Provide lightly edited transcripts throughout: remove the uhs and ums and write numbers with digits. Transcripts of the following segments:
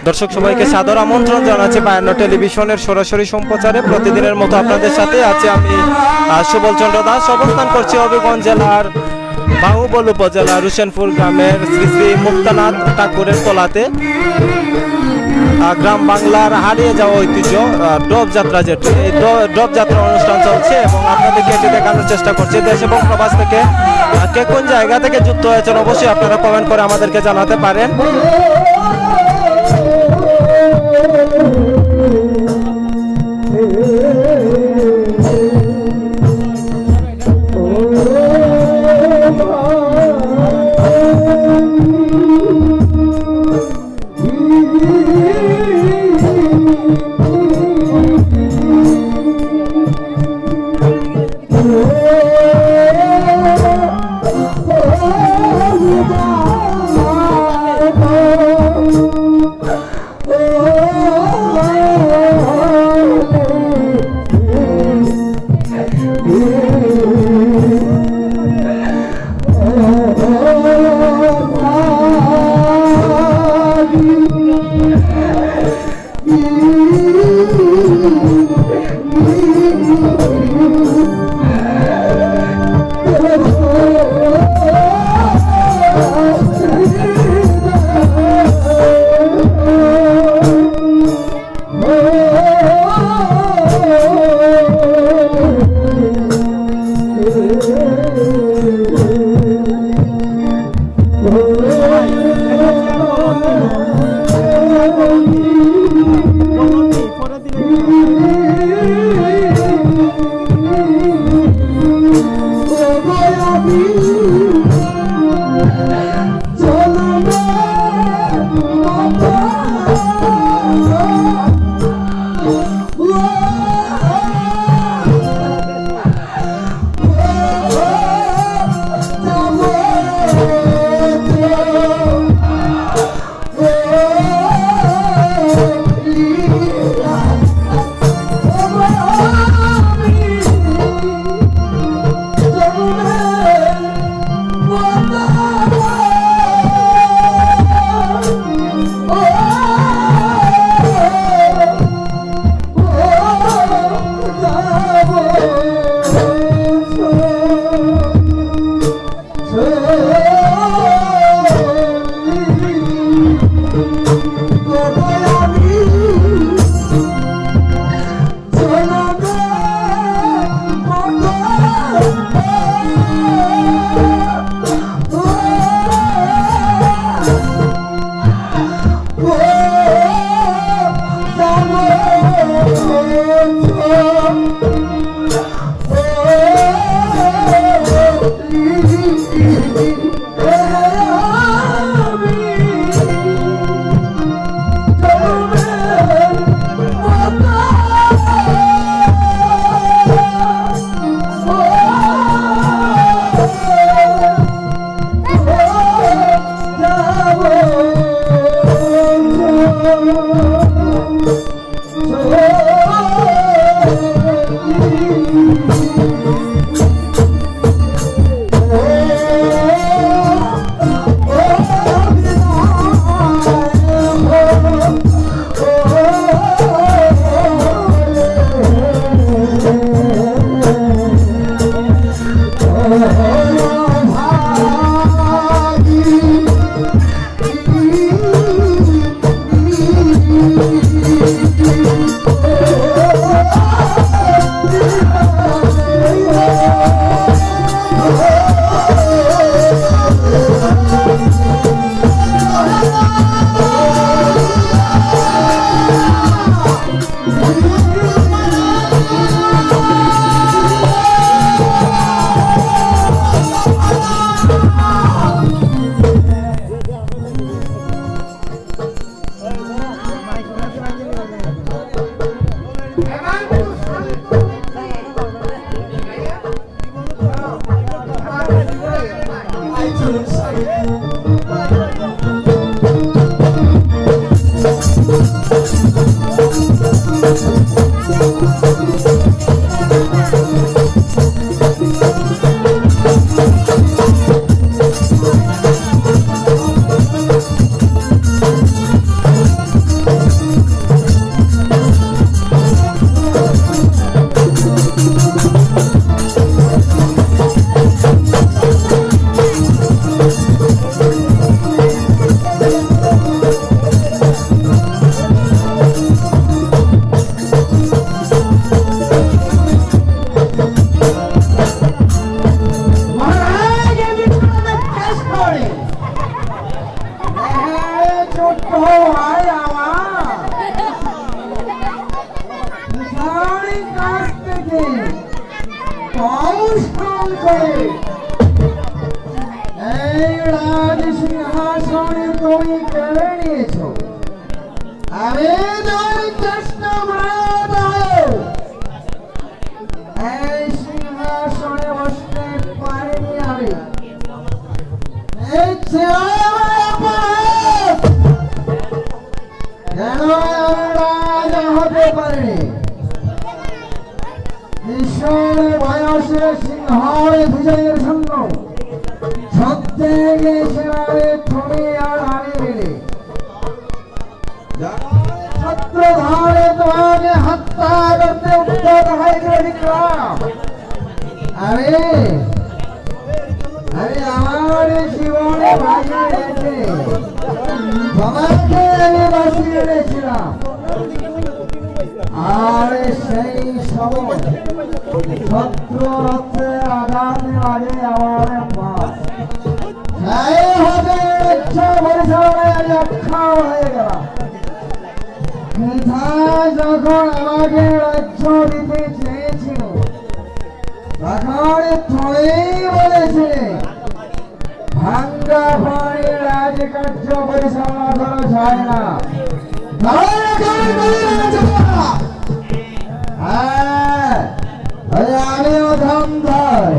দর্শক সবাইকে সাদর আমন্ত্রণ জানাচ্ছি 52 টেলিভিশনের সরাসরি সম্প্রচারে। প্রতিদিনের মতো আপনাদের সাথে আছি আমি সুবল চন্দ্র দাস। অবস্থান করছি হবিগঞ্জ জেলার বাহুবল উপজেলার রুশনপুর গ্রামের শ্রী শ্রী মুক্তানাথ ঠাকুরের তলাতে। গ্রাম বাংলার হারিয়ে যাওয়া ঐতিহ্য ডব যাত্রা, যেটি এই ডব যাত্রা অনুষ্ঠান চলছে এবং আপনাদেরকে এটি দেখানোর চেষ্টা করছি। দেশ এবং প্রবাস থেকে কে কোন জায়গা থেকে যুক্ত হয়েছেন অবশ্যই আপনারা কমেন্ট করে আমাদেরকে জানাতে পারেন। ছোট্ট ভাই আমার সারি কাছ থেকে কৌশল করে এই রাজ সিংহাসনে তুমি কেড়ে নিয়েছো। আমি তোমার চেষ্টা এই সিংহাসনে বসতে পারিনি আমি। কেন রাজা হতে পারেনি? কিশোর বয়সে সিংহর বিজয়ের জন্য সত্যি সেনারে তুমি আর হারিয়ে দিলে। সূত্রধারে তোমাকে হত্যা করতে উদ্যত হয়েছে বিক্রম। আমি আমার জীবনে বাঁচিয়ে রেখে তোমাকে আমি বাঁচিয়ে রেখেছিলাম। আর সেই সময় শত্রু রথে আঘাত লাগে আমার মা সেই হবে ইচ্ছা পরিচালনায় আমি অক্ষম হয়ে গেলাম। যখন আমাকে রাজ্য দিতে চেয়েছিল তখন তুমি বলেছিলে ভাঙ্গা ভাঙে রাজকার্য পরিচালনা করা যায় না। আমিও ধমধর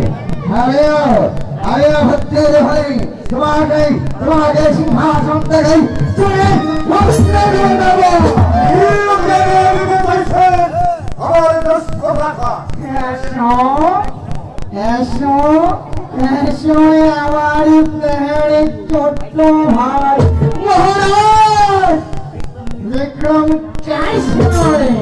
আমিও ভক্তের হই তোমাকে সিংহাসন থেকে আমার ছোট্ট ভাই মহারাজ বিক্রম সিংহাসনে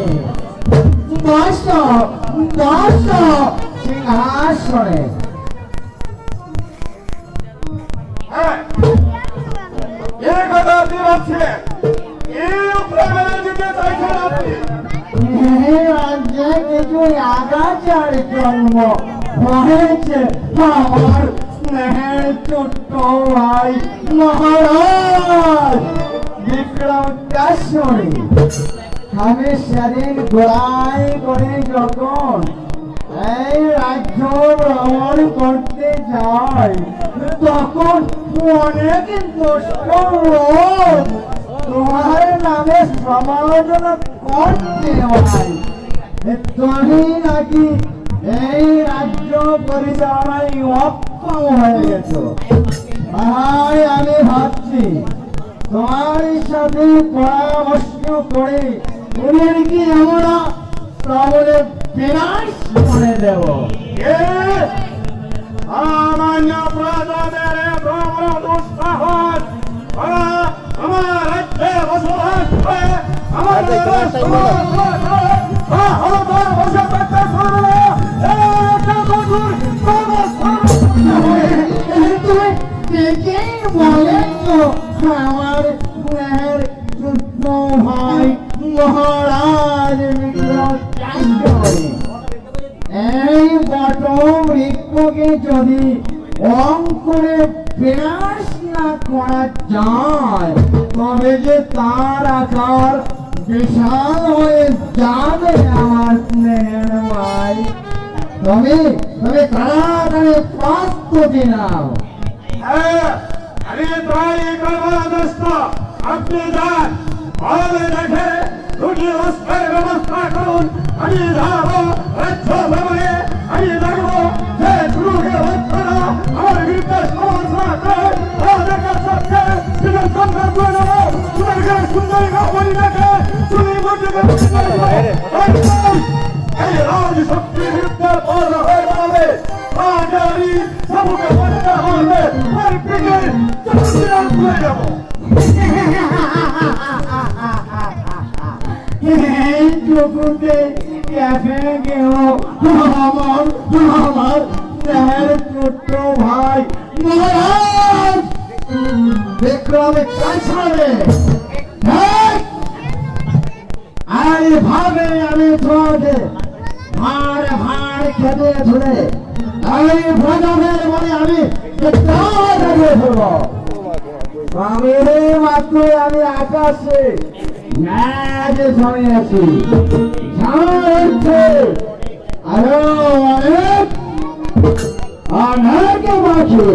কিছু আগাছার জন্ম হয়েছে আমার স্নেহের ছোট্ট ভাই মহারাজ বিক্রম কাশ্যপী। আমি সেদিন গোড়ায় করে যখন এই রাজ্য ভ্রমণ করতে যাই তখন অনেক দুষ্ট লোক তোমার নামে সমালোচনা করতে হয়। তুমি নাকি এই রাজ্য পরিচালনায় অক্ষম হয়ে গেছো। ভাই আমি ভাবছি তোমার সাথে পরামর্শ করে ওদের কি আমরা তাহলে বিনাশ করে দেব। সামান্য প্রজাদের দুঃসাহস আমার রাজ্যে বসবাস করে আমাদের আমার ভাই মহারাজ এই বট বৃক্ষকে যদি অঙ্কুরে বিনাশ না করা যায় তবে যে তার আকার বিশাল হয়ে যাবে আমার স্নেহের ভাই। তবে তাড়াতাড়ি প্রস্তুতি নাও। আমি তাই করবো দোস্ত, আপনি যান ভালো দেখে দুটি অস্ত্রের ব্যবস্থা করুন। আমি যাবো রাজ্য ভ্রমণে, আমি দেখবো যে শুরুকে হচ্ছনা আমার বিরুদ্ধে সমালোচনা করে আমাদের কাছে বিজন সংগ্রাম করে নেবো। তোমাকে সুন্দরী বলি দেখে তুমি এই রাজ শক্তির বিরুদ্ধে বড় হয়ে যাবে। আমি সবকে বলতে হবে আর পিঠে চন্দ্রাম করে যাবো। চোখে ক্যাফে গেল আমার ছোট্ট ভাই মহারাজ বিক্রম কাশ্যপী। ভাবে আমি তোমাকে ভাড় খেতে ধরে আমি ভোজনের বলে আমি ফেলব। আমি মাত্র আমি আকাশে ন্যাজে সামনে আছি আরো অনেক অনেক বাকি